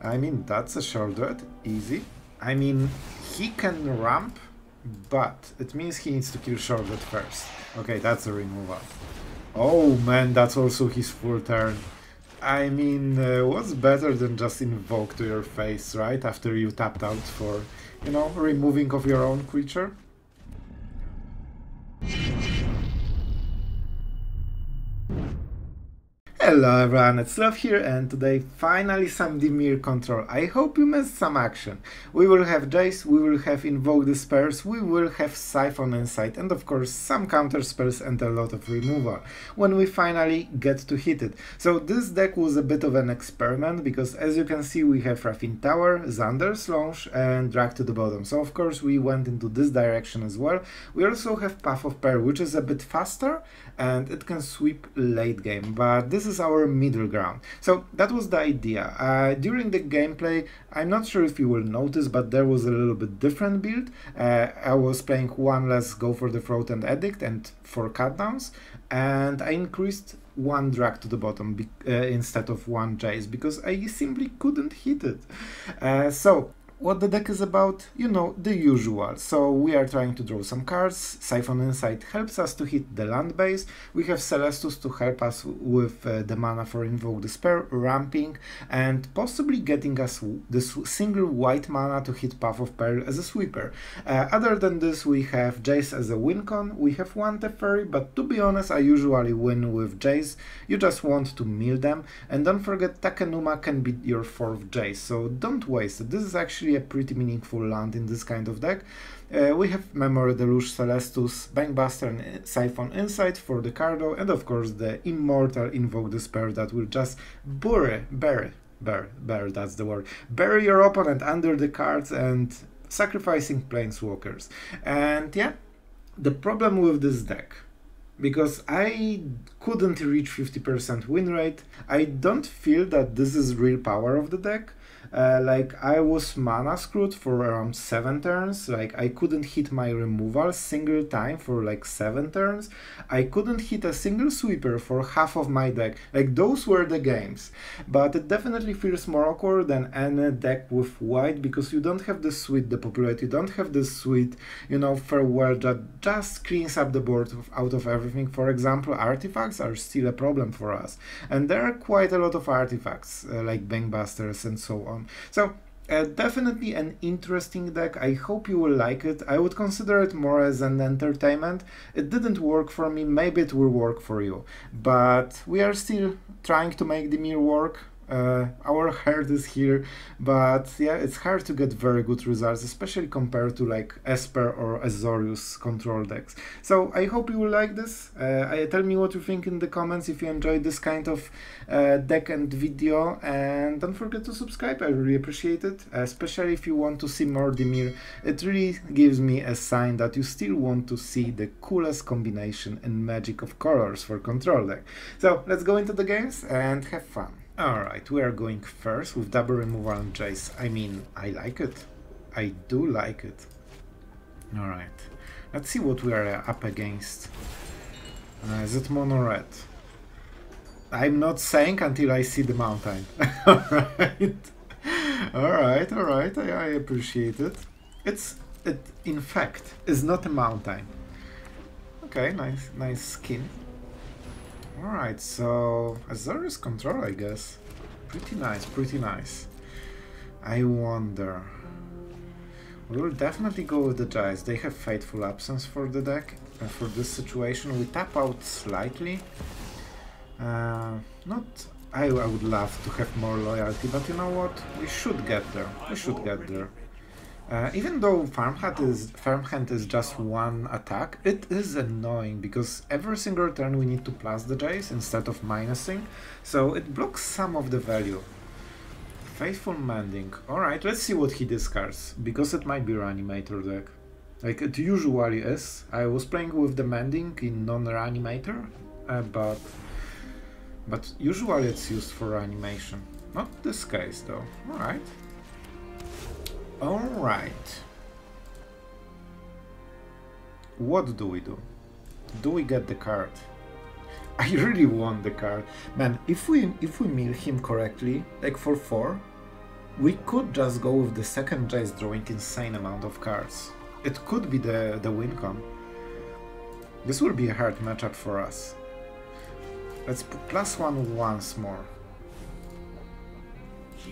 I mean, that's a Sheoldred, easy. I mean, he can ramp, but it means he needs to kill Sheoldred first. Okay, that's a removal. Oh man, that's also his full turn. I mean, what's better than just invoke to your face, right? After you tapped out for, you know, removing of your own creature? Hello everyone, it's Love here, and today finally some Dimir control. I hope you missed some action. We will have Jace, we will have Invoke the spells, we will have Siphon Insight, and of course some counter spells and a lot of removal when we finally get to hit it. So this deck was a bit of an experiment because as you can see we have Raffine Tower, Xander's Launch and Drag to the bottom. So of course we went into this direction as well. We also have Path of Peril, which is a bit faster and it can sweep late game, but this is our middle ground. So that was the idea. During the gameplay, I'm not sure if you will notice, but there was a little bit different build. I was playing one less Go for the Throat and Edict and 4 cutdowns, and I increased one Drag to the bottom instead of one Jace because I simply couldn't hit it. So what the deck is about, you know, the usual. So we are trying to draw some cards, Siphon Insight helps us to hit the land base, we have Celestus to help us with the mana for Invoke the Spell, ramping, and possibly getting us this single white mana to hit Path of Peril as a sweeper. Other than this, we have Jace as a win con, we have one Teferi, but to be honest, I usually win with Jace. You just want to mill them, and don't forget Takenuma can be your 4th Jace, so don't waste it. This is actually a pretty meaningful land in this kind of deck. We have Memory Deluge, Celestus, Bankbuster and Siphon Insight for the Cardo, and of course the Immortal Invoke the Spell that will just bury, that's the word, bury your opponent under the cards and sacrificing Planeswalkers. And yeah, the problem with this deck, because I couldn't reach 50% win rate, I don't feel that this is real power of the deck. Like I was mana screwed for around 7 turns, like I couldn't hit my removal single time for like 7 turns, I couldn't hit a single sweeper for half of my deck, like those were the games. But it definitely feels more awkward than any deck with white, because you don't have the sweet depopulate, you don't have the sweet, you know, farewell that just cleans up the board out of everything. For example, artifacts are still a problem for us, and there are quite a lot of artifacts like Bankbusters and so on. So definitely an interesting deck. I hope you will like it. I would consider it more as an entertainment. It didn't work for me, maybe it will work for you, but we are still trying to make Dimir work. Our heart is here, but yeah, it's hard to get very good results, especially compared to like Esper or Azorius control decks. So I hope you will like this. Tell me what you think in the comments if you enjoyed this kind of deck and video, and don't forget to subscribe. I really appreciate it, especially if you want to see more Dimir. It really gives me a sign that you still want to see the coolest combination and magic of colors for control deck. So let's go into the games and have fun. Alright, we are going first with double removal on Jace. I mean, I like it. I do like it. Alright, let's see what we are up against. Is it mono red? I'm not saying until I see the mountain. Alright, I appreciate it. It in fact is not a mountain. Okay, nice skin. Alright, so Azorius control, I guess. Pretty nice. I wonder. We'll definitely go with the Jace. They have Fateful Absence for the deck. For this situation, we tap out slightly. I would love to have more loyalty, but you know what? We should get there. Even though Farmhand is just one attack, it is annoying because every single turn we need to plus the Jace instead of minusing, so it blocks some of the value. Faithful Mending. Alright, let's see what he discards, because it might be Reanimator deck. Like it usually is. I was playing with the Mending in non-Reanimator, but usually it's used for Reanimation. Not this case though. Alright. Alright. What do we do? Do we get the card? I really want the card. Man, if we mill him correctly, like for 4, We could just go with the second Jace drawing insane amount of cards. It could be the win con. This will be a hard matchup for us. Let's put +1 once more.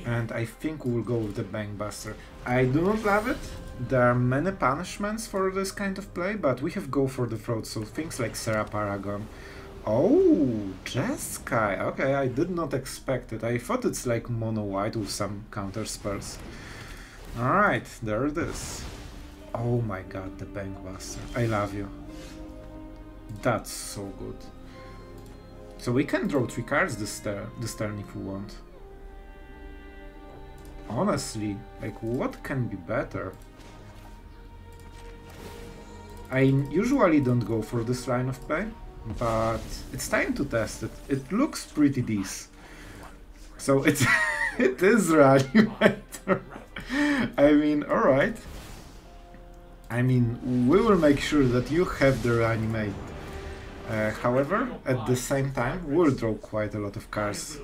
And I think we'll go with the Bankbuster. I do not love it. There are many punishments for this kind of play, but we have go for the throat, so things like Serra Paragon. Oh, Jeskai. Okay, I did not expect it. I thought it's like mono white with some counter spells. Alright, there it is. Oh my god, the Bankbuster. I love you. That's so good. So we can draw 3 cards this turn if we want. Honestly, like, what can be better? I usually don't go for this line of play, but it's time to test it. It looks pretty decent. So it is Reanimator. I mean, alright. I mean, we will make sure that you have the Reanimate. However, at the same time, we'll draw quite a lot of cards.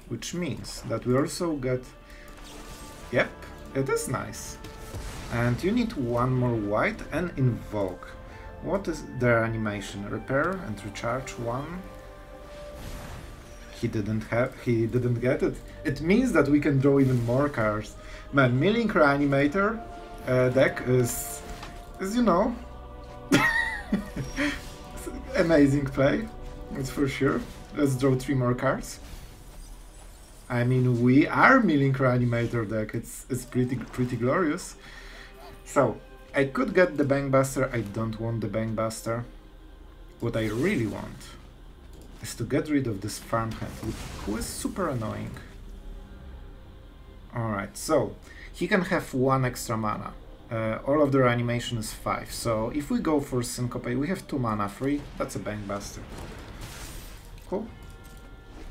Which means that we also get... Yep, it is nice. And you need 1 more white and invoke. What is their animation? Repair and recharge 1. He didn't get it. It means that we can draw even more cards. Man, Milling Reanimator deck is you know, amazing play. That's for sure. Let's draw 3 more cards. I mean, we are Milling Reanimator deck. It's pretty glorious. So I could get the Bankbuster. I don't want the Bankbuster. What I really want is to get rid of this Farmhand, who is super annoying. Alright, so he can have 1 extra mana. All of the reanimation is 5. So if we go for Syncopate, we have 2 mana free. That's a Bankbuster. Cool.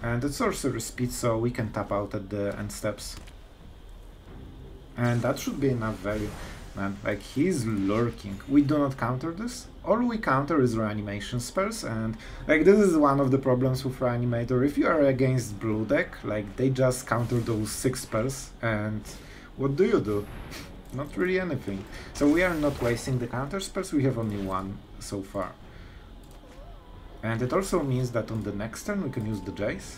And it's sorcery speed, so we can tap out at the end steps. And that should be enough value. Man, like, he's lurking. We do not counter this. All we counter is reanimation spells, and like, this is one of the problems with Reanimator. If you are against blue deck, like, they just counter those 6 spells, and what do? Not really anything. So we are not wasting the counter spells, we have only 1 so far. And it also means that on the next turn we can use the Jace.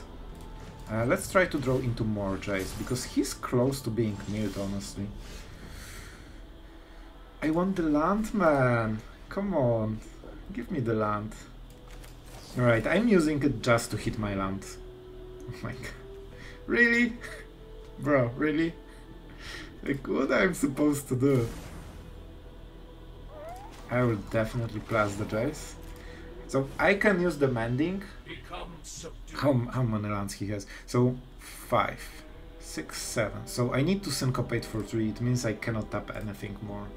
Let's try to draw into more Jace, because he's close to being milled, honestly. I want the land, man! Come on, give me the land. Alright, I'm using it just to hit my land. Oh my god. Really? Bro, really? Like, what I'm supposed to do? I will definitely plus the Jace. So I can use the Mending. How many lands he has? So 5, 6, 7. So I need to Syncopate for 3. It means I cannot tap anything more.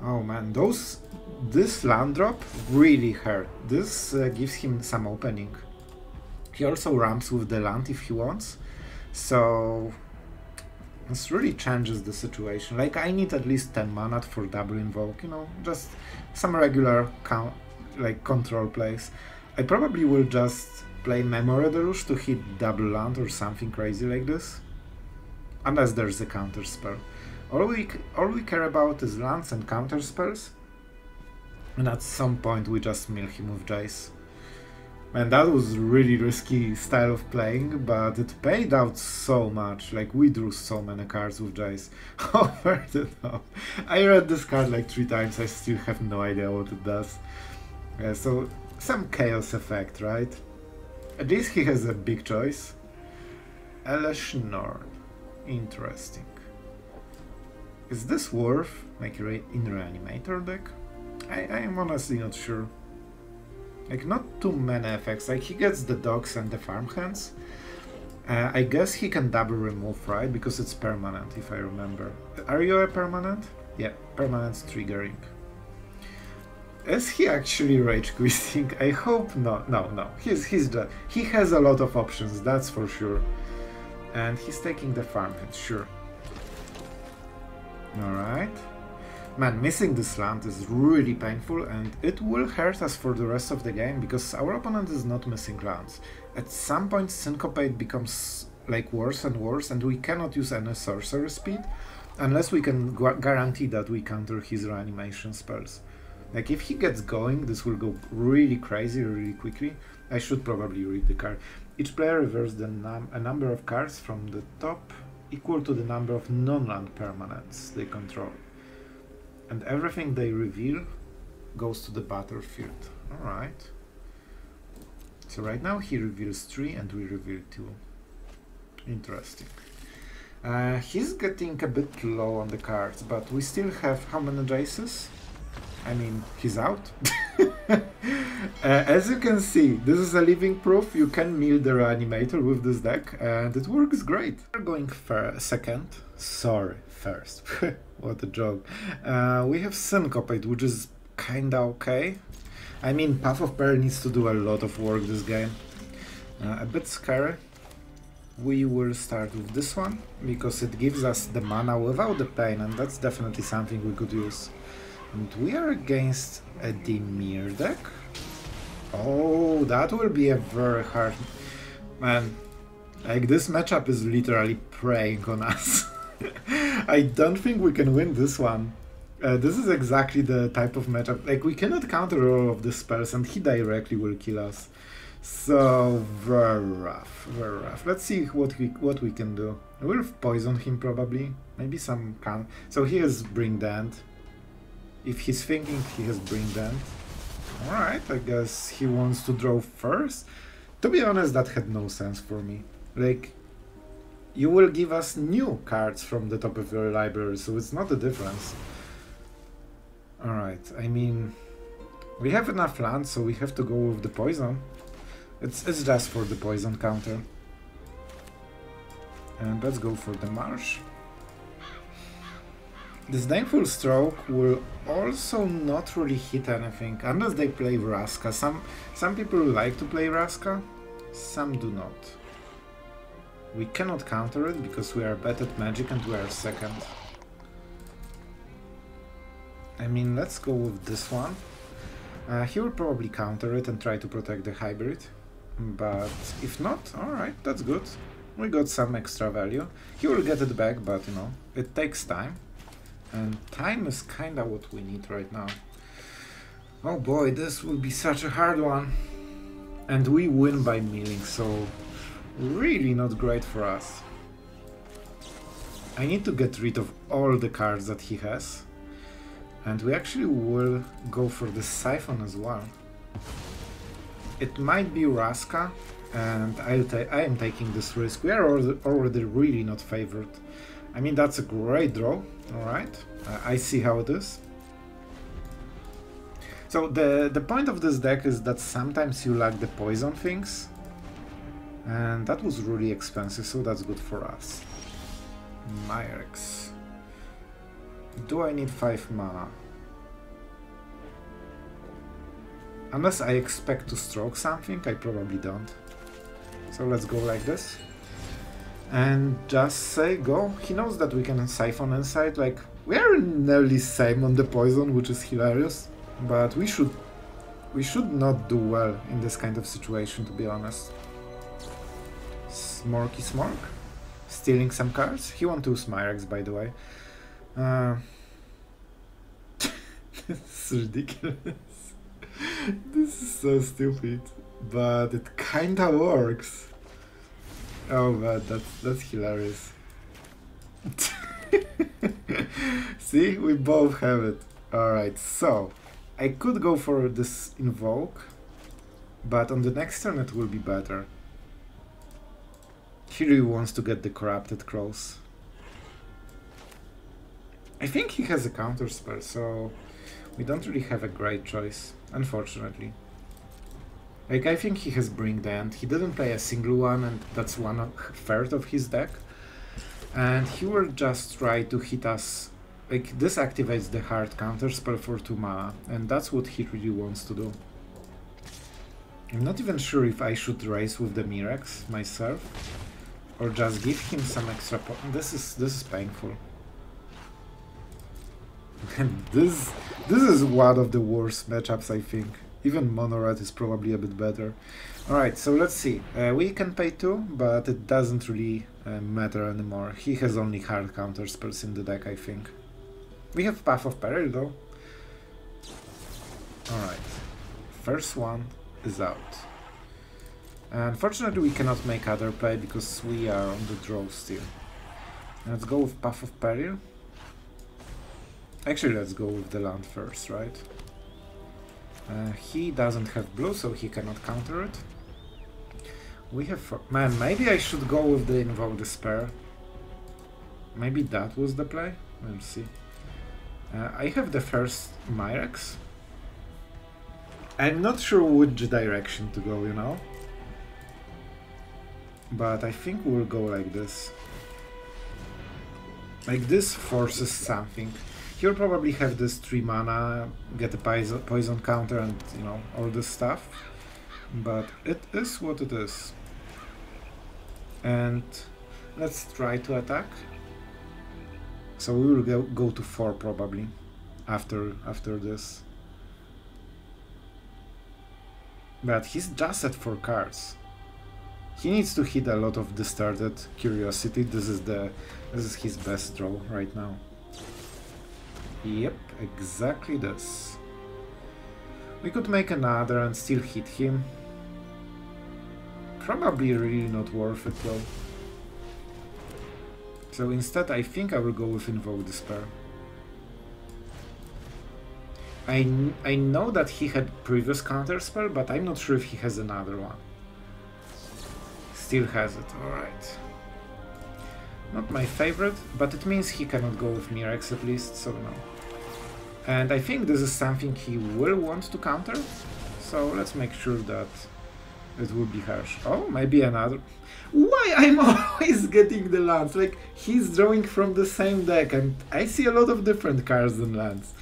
Oh man, this land drop really hurt. This gives him some opening. He also ramps with the land if he wants. So this really changes the situation. Like, I need at least 10 mana for double invoke, you know, just some regular control plays. I probably will just play Memory Deluge to hit double land or something crazy like this. Unless there's a counter spell. All we care about is lands and counter spells. And at some point we just mill him with Jace. Man, that was really risky style of playing, but it paid out so much. Like, we drew so many cards with Jace. Over the top. I read this card like 3 times, I still have no idea what it does. So, some chaos effect, right? At least he has a big choice. Elesh Norn. Interesting. Is this worth, like, in Reanimator deck? I am honestly not sure. Like, not too many effects. Like, he gets the dogs and the farmhands. I guess he can double remove, right? Because it's permanent, if I remember. Are you a permanent? Yeah, permanent's triggering. Is he actually rage quitting? I hope not. No. He's just, he has a lot of options, that's for sure. And he's taking the farmhand, sure. Alright. Man, missing this land is really painful, and it will hurt us for the rest of the game, because our opponent is not missing lands. At some point Syncopate becomes like worse and worse, and we cannot use any sorcerer speed unless we can guarantee that we counter his reanimation spells. Like if he gets going, this will go really crazy really quickly. I should probably read the card. Each player reverses a number of cards from the top equal to the number of non-land permanents they control. And everything they reveal goes to the battlefield. Alright. So right now he reveals 3 and we reveal 2. Interesting. He's getting a bit low on the cards, but we still have how many Jaces? I mean, he's out. As you can see, this is a living proof you can mill the reanimator with this deck, and it works great. We're going second. Sorry, first. What a joke. We have Syncopate, which is kinda okay. I mean, Path of Peril needs to do a lot of work this game. A bit scary. We will start with this one, because it gives us the mana without the pain, and that's definitely something we could use. And we are against a Dimir deck. Oh, that will be a very hard... Man, like this matchup is literally preying on us. I don't think we can win this one. This is exactly the type of matchup, like we cannot counter all of the spells and he directly will kill us. So very rough, very rough. Let's see what we can do. We'll poison him probably, maybe some can. So he has Bring the End. If he's thinking he has Bring the End. Alright, I guess he wants to draw first. To be honest, that had no sense for me. Like, you will give us new cards from the top of your library, so it's not a difference. Alright, I mean, we have enough land, so we have to go with the poison. It's just for the poison counter. And let's go for the Marsh. This Disdainful Stroke will also not really hit anything, unless they play Vraska. Some people like to play Vraska, some do not. We cannot counter it because we are bad at magic and we are second. I mean, let's go with this one. He will probably counter it and try to protect the hybrid. But if not, alright, that's good. We got some extra value. He will get it back, but you know, it takes time. And time is kinda what we need right now. Oh boy, this will be such a hard one. And we win by milling, so really not great for us. I need to get rid of all the cards that he has. And we actually will go for the Siphon as well. It might be Vraska, and I am taking this risk. We are already really not favored. I mean, that's a great draw, alright. I see how it is. So the point of this deck is that sometimes you lack the poison things. And that was really expensive, so that's good for us. Myrex. Do I need 5 mana? Unless I expect to stroke something, I probably don't. So let's go like this. And just say go. He knows that we can Siphon inside, like, we are nearly same on the poison, which is hilarious. But we should not do well in this kind of situation, to be honest. Smorky Smork. Stealing some cards. He wants to use Myrex, by the way. This is ridiculous. This is so stupid, but it kinda works. Oh man, that's hilarious. See, we both have it. Alright, so I could go for this Invoke, but on the next turn it will be better. He really wants to get the Corrupted Crows. I think he has a counter spell, so we don't really have a great choice, unfortunately. Like, I think he has Bring the End. He didn't play a single one, and that's 1/3 of his deck. And he will just try to hit us. Like, this activates the hard counter spell for 2 mana, and that's what he really wants to do. I'm not even sure if I should race with the Myrex myself, or just give him some extra This is painful. And this is one of the worst matchups, I think. Even mono red is probably a bit better. Alright, so let's see. We can pay 2, but it doesn't really matter anymore. He has only hard counter spells in the deck, I think. We have Path of Peril though. Alright, first one is out. Unfortunately we cannot make other play because we are on the draw still. Let's go with Path of Peril. Actually, let's go with the land first, right? He doesn't have blue, so he cannot counter it. We have... Man, maybe I should go with the Invoke Despair. Maybe that was the play? Let's see. I have the first Myrex. I'm not sure which direction to go, you know? But I think we'll go like this. Like this forces something. He'll probably have this 3 mana, get a poison counter and, you know, all this stuff. But it is what it is. And let's try to attack. So we will go to 4 probably after this. But he's just at 4 cards. He needs to hit a lot of Distorted Curiosity. This is his best draw right now. Yep, exactly this. We could make another and still hit him. Probably really not worth it though. So instead I think I will go with Invoke Despair. I know that he had previous counterspell, but I'm not sure if he has another one. Still has it, alright. Not my favorite, but it means he cannot go with Myrex at least, so no. And I think this is something he will want to counter, so let's make sure that it will be harsh. Oh, maybe another. Why I'm always getting the lands? Like, he's drawing from the same deck, and I see a lot of different cards than lands.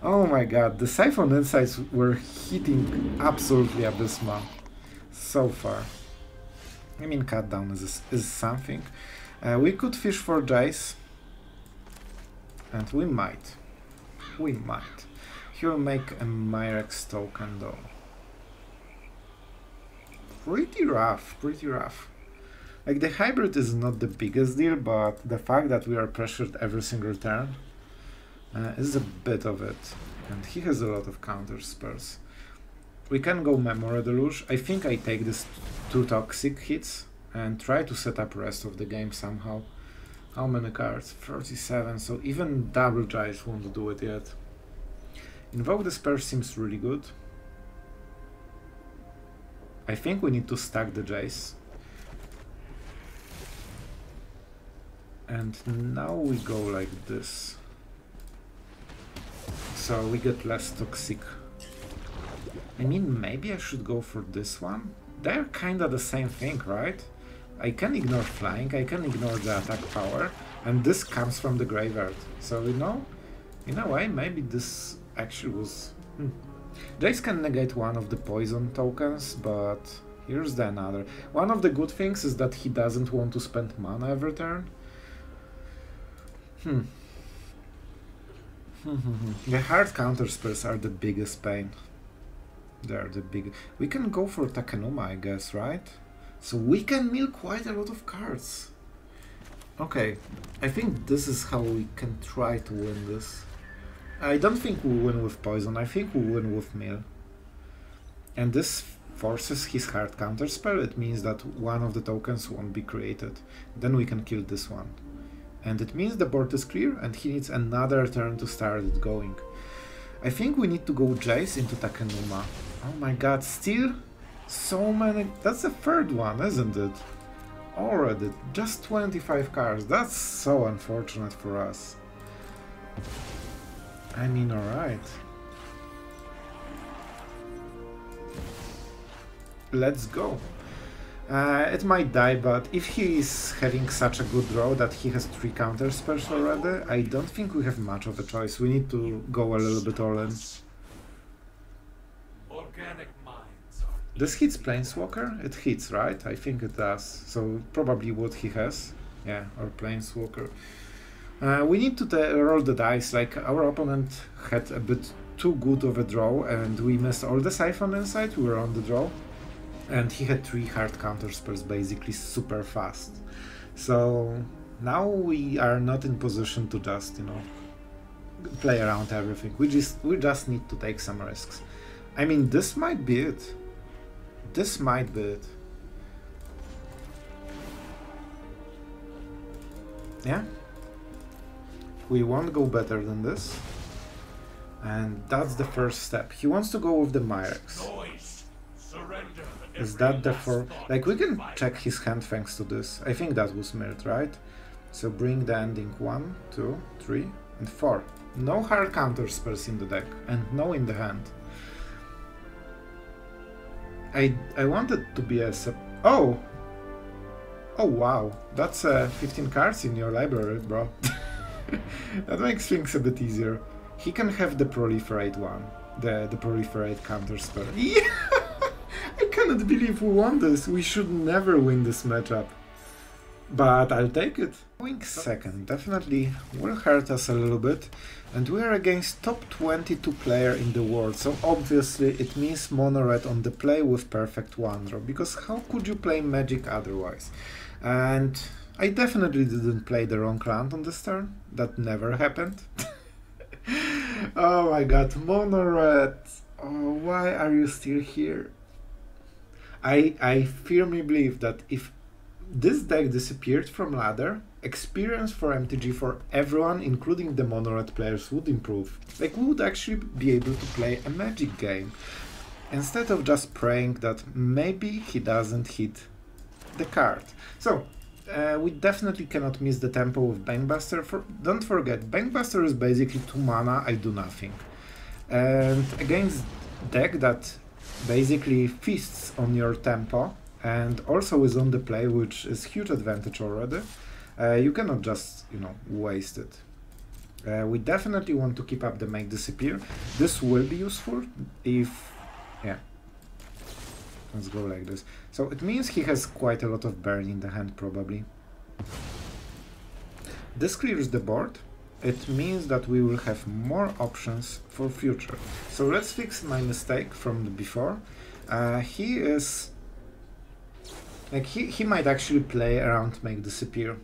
Oh my god, the Siphon Insights were hitting absolutely abysmal so far. I mean, Cut Down is something. We could fish for Jace, and we might. We might. He'll make a Myrex token though. Pretty rough, pretty rough. Like, the hybrid is not the biggest deal, but the fact that we are pressured every single turn is a bit of it. And he has a lot of counter spells. We can go Memory Deluge. I think I take these 2 toxic hits and try to set up rest of the game somehow. How many cards? 37, so even double Jace won't do it yet. Invoke Despair seems really good. I think we need to stack the Jace. And now we go like this. So we get less toxic. I mean, maybe I should go for this one? They're kinda the same thing, right? I can ignore flying, I can ignore the attack power, and this comes from the graveyard. So, you know, in a way, maybe this actually was... Jace can negate one of the poison tokens, but here's the another. One of the good things is that he doesn't want to spend mana every turn. The hard counter spells are the biggest pain. They're the big... We can go for Takenuma, I guess, right? So we can mill quite a lot of cards. Okay, I think this is how we can try to win this. I don't think we win with poison, I think we win with mill. And this forces his hard counter spell. It means that one of the tokens won't be created. Then we can kill this one. And it means the board is clear and he needs another turn to start it going. I think we need to go Jace into Takenuma. Oh my god, still so many... That's the third one, isn't it? Already, just 25 cards. That's so unfortunate for us. I mean, alright. Let's go. It might die, but if he is having such a good draw that he has 3 counter spells already, I don't think we have much of a choice. We need to go a little bit all in. This hits Planeswalker? It hits, right? I think it does. So probably what he has. Yeah, or Planeswalker. We need to roll the dice. Like, our opponent had a bit too good of a draw, and we missed all the Siphon Insight. We were on the draw, and he had 3 hard counter spells basically super fast. So now we are not in position to just, you know, play around everything. We just need to take some risks. I mean, this might be it. This might be it. Yeah? We won't go better than this. And that's the first step. He wants to go with the Myrex. Is that the 4? Like, we can check his hand thanks to this. I think that was Mirt, right? So bring the ending 1, 2, 3, and 4. No hard counter spells in the deck, and no in the hand. I wanted to be a oh! Oh wow, that's 15 cards in your library, bro. That makes things a bit easier. He can have the Proliferate one, the Proliferate counter spell. Yeah! I cannot believe we won this. We should never win this matchup. But I'll take it. Going second definitely will hurt us a little bit. And we are against top 22 player in the world. So obviously it means mono red on the play with perfect one draw. Because how could you play Magic otherwise? And I definitely didn't play the wrong land on this turn. That never happened. Oh my god, mono red. Oh, why are you still here? I firmly believe that if this deck disappeared from ladder, experience for MTG for everyone, including the mono red players, would improve. Like, we would actually be able to play a Magic game instead of just praying that maybe he doesn't hit the card. So we definitely cannot miss the tempo with Bankbuster. Don't forget, Bankbuster is basically 2 mana, I do nothing. And against deck that basically feasts on your tempo and also is on the play, which is huge advantage already, you cannot just, you know, waste it. We definitely want to keep up the Make Disappear. This will be useful if... yeah. Let's go like this. So it means he has quite a lot of burn in the hand, probably. This clears the board. It means that we will have more options for future. So let's fix my mistake from the before. He is... like, he might actually play around Make Disappear.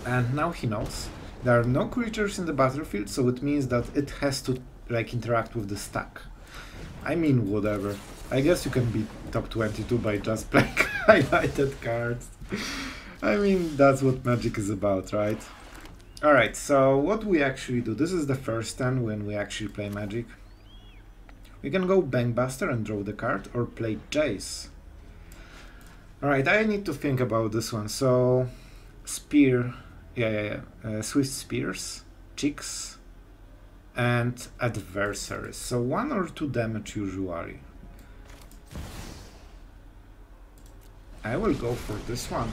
And now he knows. There are no creatures in the battlefield, so it means that it has to, like, interact with the stack. I mean, whatever. I guess you can beat top 22 by just playing highlighted cards. I mean, that's what Magic is about, right? Alright, so what we actually do, this is the first turn when we actually play Magic. We can go Bankbuster and draw the card, or play Jace. Alright, I need to think about this one. So, Spear, Swift Spears, Chicks, and Adversaries. So 1 or 2 damage usually. I will go for this one.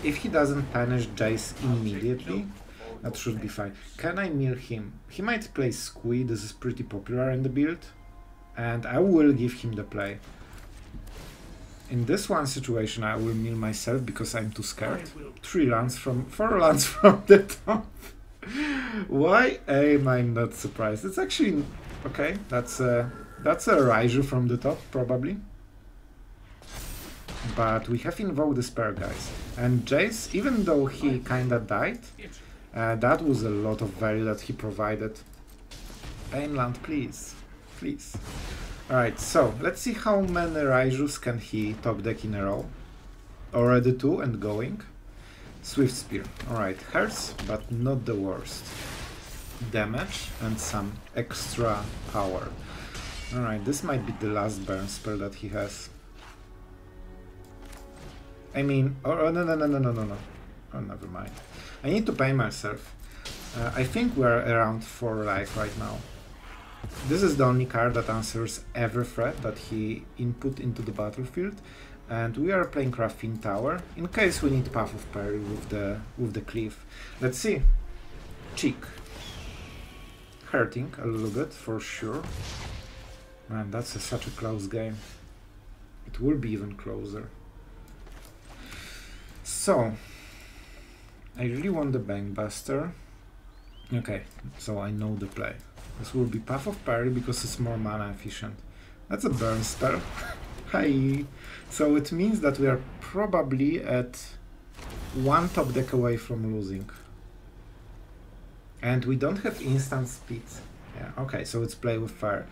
If he doesn't punish Jace immediately, that should be fine. Can I mill him? He might play Squee, this is pretty popular in the build, and I will give him the play. In this one situation I will mill myself because I'm too scared. 4 lands from the top. Why am I not surprised? It's actually okay. That's a Raiju from the top probably. But we have invoked the spare, guys. And Jace, even though he kinda died, that was a lot of value that he provided. Painland, please. Please. Alright, so let's see how many Raijus can he top deck in a row. Already 2 and going. Swift Spear. Alright, hurts, but not the worst. Damage and some extra power. Alright, this might be the last burn spell that he has. I mean, oh no. Oh, never mind. I need to pay myself. I think we're around 4 life right now. This is the only card that answers every threat that he input into the battlefield, and we are playing Raffine Tower in case we need Path of Peril with the Cliff. Let's see. Cheek. Hurting a little bit for sure. Man, that's such a close game. It will be even closer. So, I really want the Bankbuster. Okay, so I know the play. This will be Path of Peril because it's more mana efficient. That's a burn spell. Hi. So it means that we are probably at one top deck away from losing. And we don't have instant speed. Yeah, okay, so it's play with fire.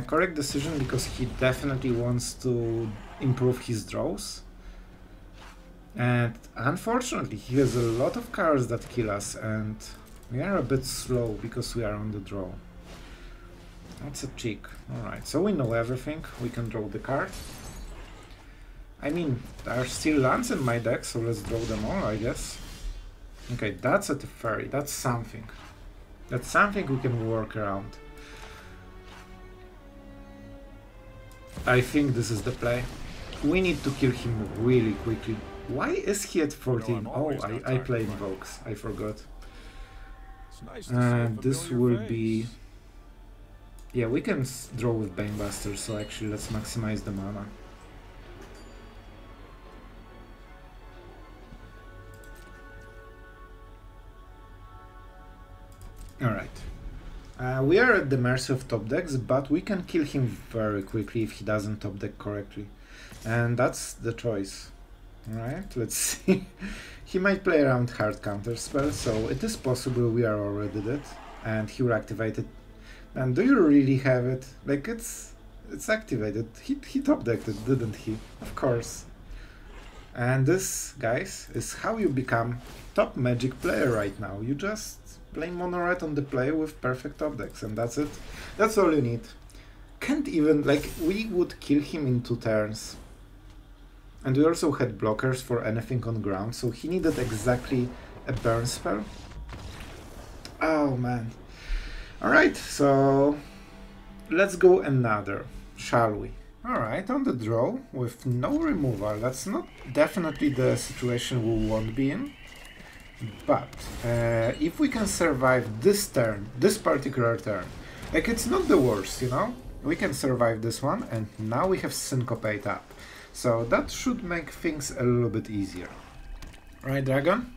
Correct decision because he definitely wants to improve his draws. And unfortunately, he has a lot of cards that kill us, and we are a bit slow because we are on the draw. That's a cheek. Alright, so we know everything. We can draw the card. I mean, there are still lands in my deck, so let's draw them all, I guess. Okay, that's a Teferi. That's something. That's something we can work around. I think this is the play. We need to kill him really quickly. Why is he at 14? Oh, I play Invokes. I forgot. And this will be... Yeah, we can draw with Banebuster, so actually let's maximize the mana. Alright. We are at the mercy of top decks, but we can kill him very quickly if he doesn't top deck correctly. And that's the choice. Alright, let's see. He might play around hard counter spell, so it is possible we are already dead. And he will activate it. And do you really have it? Like, it's activated. He top decked it, didn't he? Of course. And this, guys, is how you become top Magic player right now. You just play mono red on the play with perfect top decks, and that's it. That's all you need. Can't even, like, we would kill him in 2 turns. And we also had blockers for anything on ground, so he needed exactly a burn spell. Oh man. Alright, so let's go another, shall we? Alright, on the draw, with no removal. That's not definitely the situation we won't be in. But if we can survive this turn, this particular turn, like it's not the worst, you know? We can survive this one, and now we have Syncopate up. So that should make things a little bit easier. Right, Dragon?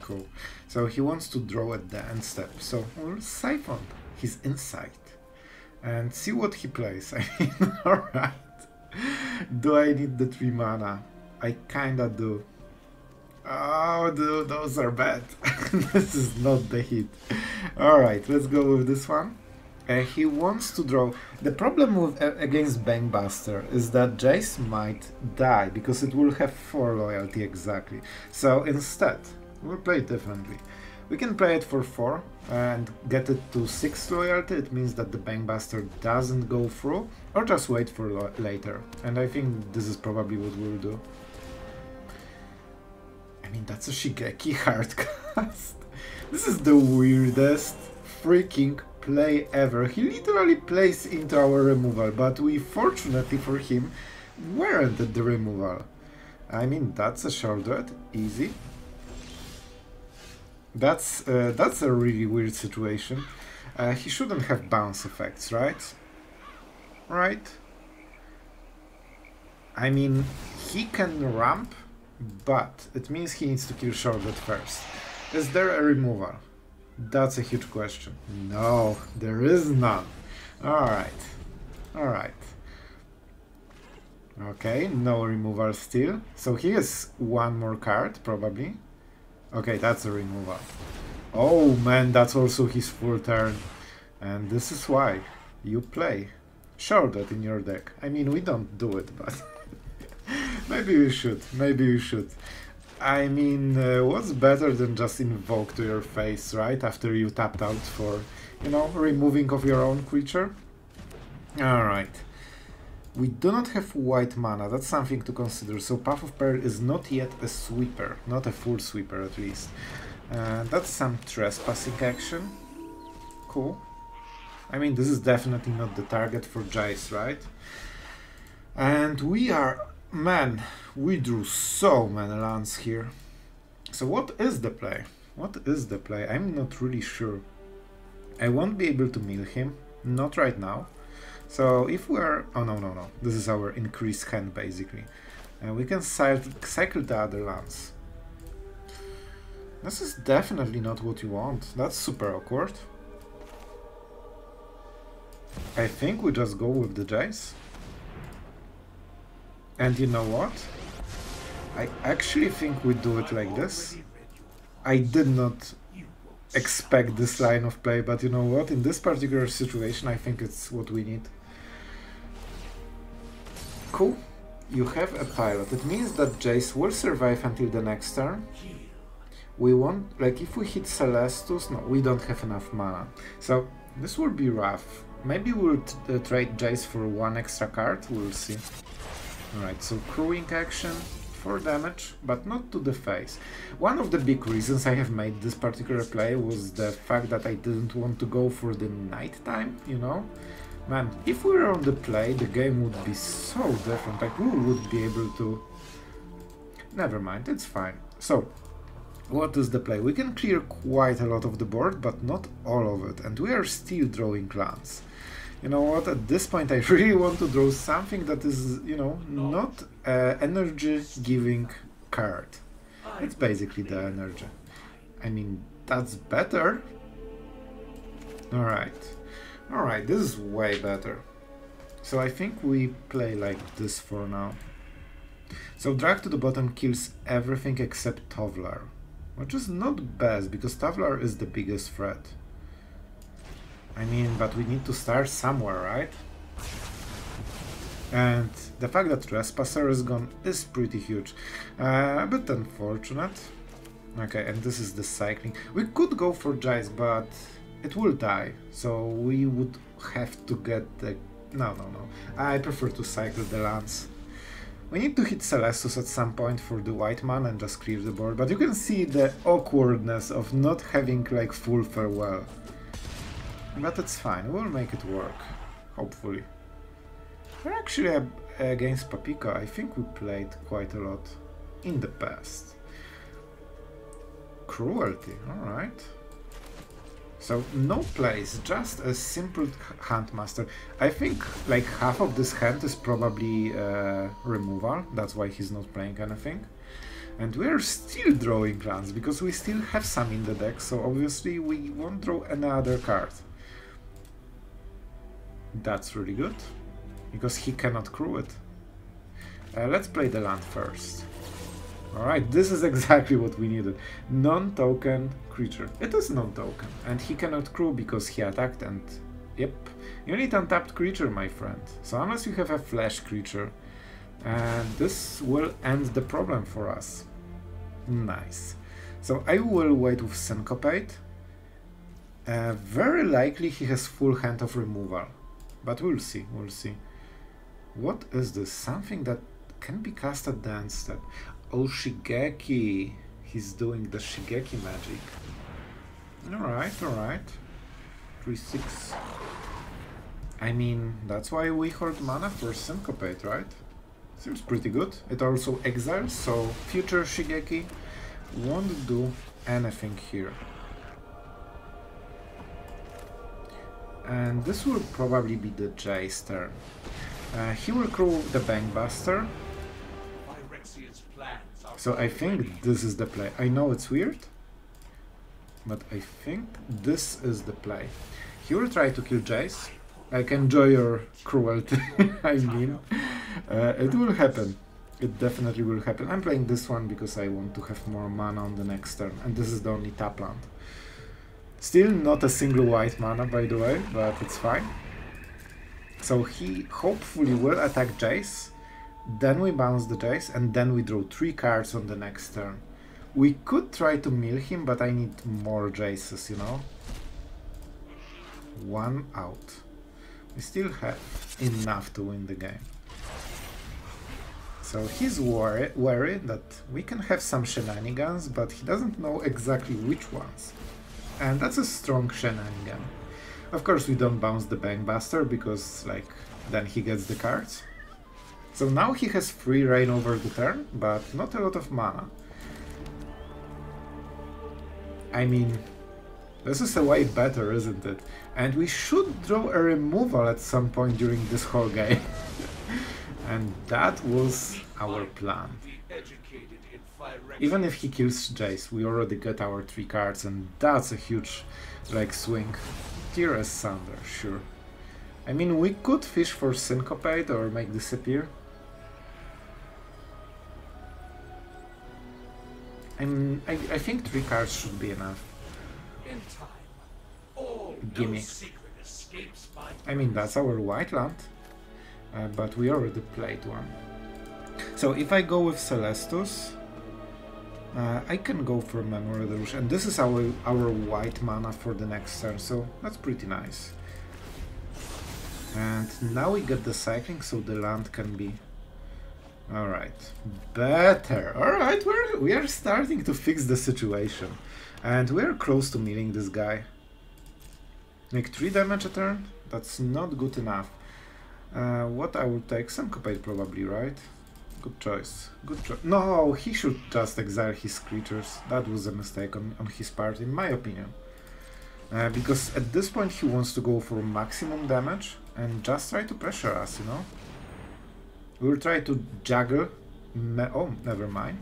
Cool. So he wants to draw at the end step. So we'll Siphon his Insight and see what he plays. I mean, alright. Do I need the 3 mana? I kinda do. Oh, dude, those are bad. This is not the hit. Alright, let's go with this one. He wants to draw. The problem with against Banebuster is that Jace might die because it will have 4 loyalty exactly. So instead, we'll play it differently. We can play it for 4 and get it to 6 loyalty. It means that the Banebuster doesn't go through, or just wait for later. And I think this is probably what we'll do. I mean, that's a Shigeki hardcast. This is the weirdest freaking play ever. He literally plays into our removal, but we, fortunately for him, weren't at the removal. I mean, that's a short duet, easy. That's a really weird situation. He shouldn't have bounce effects, right? Right? I mean, he can ramp, but it means he needs to kill short duet first. Is there a removal? That's a huge question. No, there is none. Alright. Alright. Okay, no removal still. So he has 1 more card, probably. Okay, that's a removal. Oh man, that's also his full turn. And this is why you play short duet in your deck. I mean, we don't do it, but maybe we should. Maybe we should. I mean, what's better than just invoke to your face, right? After you tapped out for, you know, removing of your own creature. Alright. We do not have white mana, that's something to consider. So Path of Peril is not yet a sweeper, not a full sweeper at least. That's some trespassing action. Cool. I mean, this is definitely not the target for Jace, right? And we are... Man, we drew so many lands here. So what is the play? What is the play? I'm not really sure. I won't be able to mill him. Not right now. So if we are... Oh, no. This is our increased hand, basically. We can cycle the other lands. This is definitely not what you want. That's super awkward. I think we just go with the Jace. And you know what? I actually think we do it like this. I did not expect this line of play, but you know what? In this particular situation, I think it's what we need. Cool. You have a pilot. It means that Jace will survive until the next turn. We want, like, if we hit Celestus, no, we don't have enough mana. So this will be rough. Maybe we'll trade Jace for one extra card, we'll see. Alright, so crewing action for damage, but not to the face. One of the big reasons I have made this particular play was the fact that I didn't want to go for the nighttime, you know? Man, if we were on the play, the game would be so different, like we would be able to... Never mind, it's fine. So, what is the play? We can clear quite a lot of the board, but not all of it, and we are still drawing lands. You know what, at this point I really want to draw something that is, you know, not energy-giving card. It's basically the energy. I mean, that's better. Alright, this is way better. So I think we play like this for now. So drag to the bottom kills everything except Tovlar, which is not best, because Tovlar is the biggest threat. I mean, but we need to start somewhere, right? And the fact that Trespasser is gone is pretty huge. A bit unfortunate. Okay, and this is the cycling. We could go for Jace, but it will die. So we would have to get the... No. I prefer to cycle the lands. We need to hit Celestus at some point for the white man and just clear the board. But you can see the awkwardness of not having like full farewell. But it's fine, we'll make it work, hopefully. We're actually against Papika. I think we played quite a lot in the past. Cruelty, alright. So no plays, just a simple Handmaster. I think like half of this hand is probably removal, that's why he's not playing anything. And we're still drawing lands, because we still have some in the deck, so obviously we won't draw another card. That's really good, because he cannot crew it. Let's play the land first. Alright, this is exactly what we needed. Non-token creature. It is non-token, and he cannot crew because he attacked, and yep. You need untapped creature, my friend. So unless you have a flash creature, and this will end the problem for us. Nice. So I will wait with Syncopate. Very likely he has full hand of removal. But we'll see, we'll see. What is this? Something that can be cast at the end step. Oh, Shigeki. He's doing the Shigeki magic. Alright. 3-6. I mean, that's why we hold mana for Syncopate, right? Seems pretty good. It also exiles, so future Shigeki won't do anything here. And this will probably be the Jace turn. He will crew the Bankbuster. So I think this is the play. I know it's weird, but I think this is the play. He will try to kill Jace. Like, enjoy your cruelty. I mean, it will happen. It definitely will happen. I'm playing this one because I want to have more mana on the next turn, and this is the only tap land. Still not a single white mana, by the way, but it's fine. So he hopefully will attack Jace, then we bounce the Jace, and then we draw 3 cards on the next turn. We could try to mill him, but I need more Jaces, you know? 1 out. We still have enough to win the game. So he's worried that we can have some shenanigans, but he doesn't know exactly which ones. And that's a strong shenanigan. Of course we don't bounce the Bankbuster, because like then he gets the cards. So now he has free reign over the turn, but not a lot of mana. I mean, this is a way better, isn't it? And we should draw a removal at some point during this whole game. And that was our plan. Even if he kills Jace, we already get our 3 cards, and that's a huge like swing. Tear Asunder, sure. I mean, we could fish for Syncopate or make disappear. I think 3 cards should be enough. In time, Gimme. no secret escapes my I mean, that's our white land, but we already played one. So if I go with Celestus, I can go for Memory Deluge, and this is our white mana for the next turn, so that's pretty nice. And now we get the cycling, so the land can be... Alright, better. Alright, we are starting to fix the situation. And we are close to meeting this guy. Make 3 damage a turn? That's not good enough. What I will take? Syncopate probably, right? Good choice. Good choice. No, he should just exile his creatures. That was a mistake on his part, in my opinion. Because at this point he wants to go for maximum damage and just try to pressure us, you know? We'll try to juggle. Oh, never mind.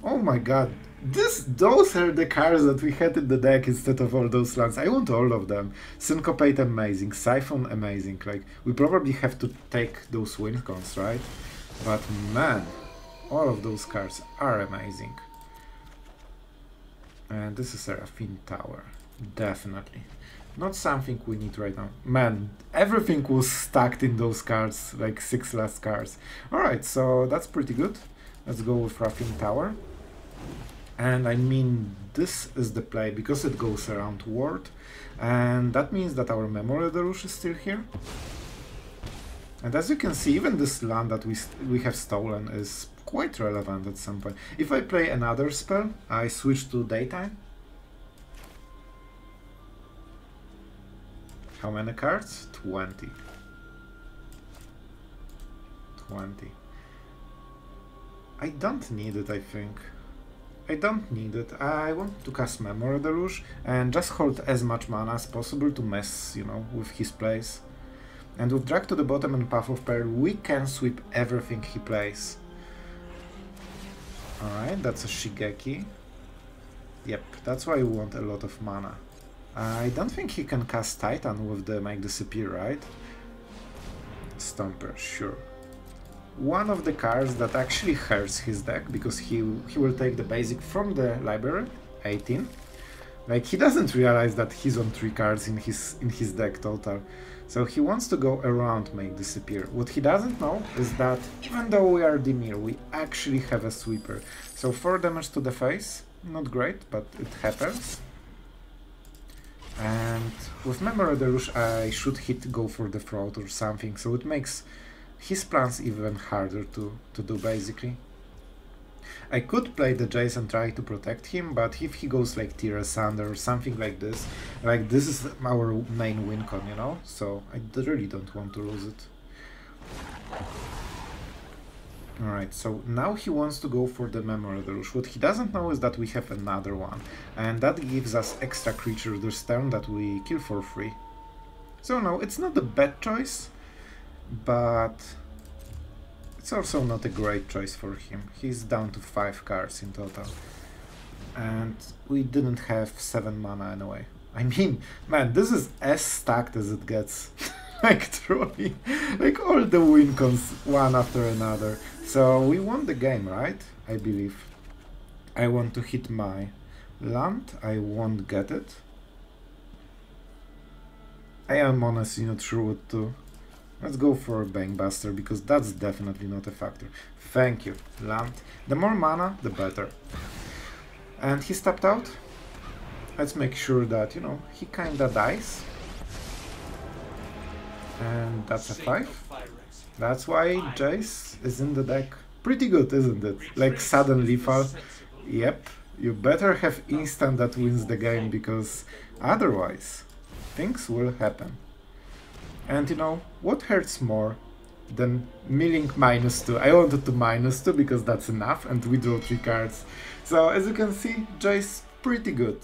Oh my god. Those are the cards that we had in the deck instead of all those lands. I want all of them. Syncopate amazing, Siphon amazing. Like, we probably have to take those win cons, right? But man, all of those cards are amazing. And this is Seraphine Tower. Definitely. Not something we need right now. Man, everything was stacked in those cards, like 6 last cards. Alright, so that's pretty good. Let's go with Seraphine Tower. And I mean, this is the play because it goes around Ward. And that means that our Memory Deluge is still here. And as you can see, even this land that we have stolen is quite relevant at some point. If I play another spell, I switch to Daytime. How many cards? 20. 20. I don't need it, I think. I don't need it. I want to cast Memory Deluge and just hold as much mana as possible to mess, you know, with his plays. And with Drag to the Bottom and Path of Peril, we can sweep everything he plays. Alright, that's a Shigeki. Yep, that's why we want a lot of mana. I don't think he can cast Titan with the Make Disappear, right? Stomper, sure. One of the cards that actually hurts his deck, because he will take the basic from the library, 18. Like, he doesn't realize that he's on 3 cards in his deck total. So he wants to go around Make Disappear. What he doesn't know is that even though we are Dimir, we actually have a sweeper. So 4 damage to the face, not great, but it happens. And with Memory Deluge I should go for the Throat or something, so it makes his plans even harder to do basically. I could play the Jace and try to protect him, but if he goes like Tira Sunder or something like this is our main win con, you know? So I really don't want to lose it. Alright, so now he wants to go for the Memory Deluge. What he doesn't know is that we have another one, and that gives us extra creatures this turn that we kill for free. So no, it's not a bad choice, but it's also not a great choice for him. He's down to 5 cards in total, and we didn't have 7 mana anyway. I mean, man, this is as stacked as it gets. Like, truly, like all the win cons one after another. So we won the game, right? I believe. I want to hit my land. I won't get it. I am honestly not sure what to... Let's go for a Bankbuster, because that's definitely not a factor. Thank you, land. The more mana, the better. And he stepped out. Let's make sure that, you know, he kinda dies. And that's a 5. That's why Jace is in the deck. Pretty good, isn't it? Like sudden lethal. Yep, you better have instant that wins the game, because otherwise things will happen. And you know, what hurts more than milling -2? I wanted to -2 because that's enough, and we draw 3 cards. So as you can see, Jace pretty good.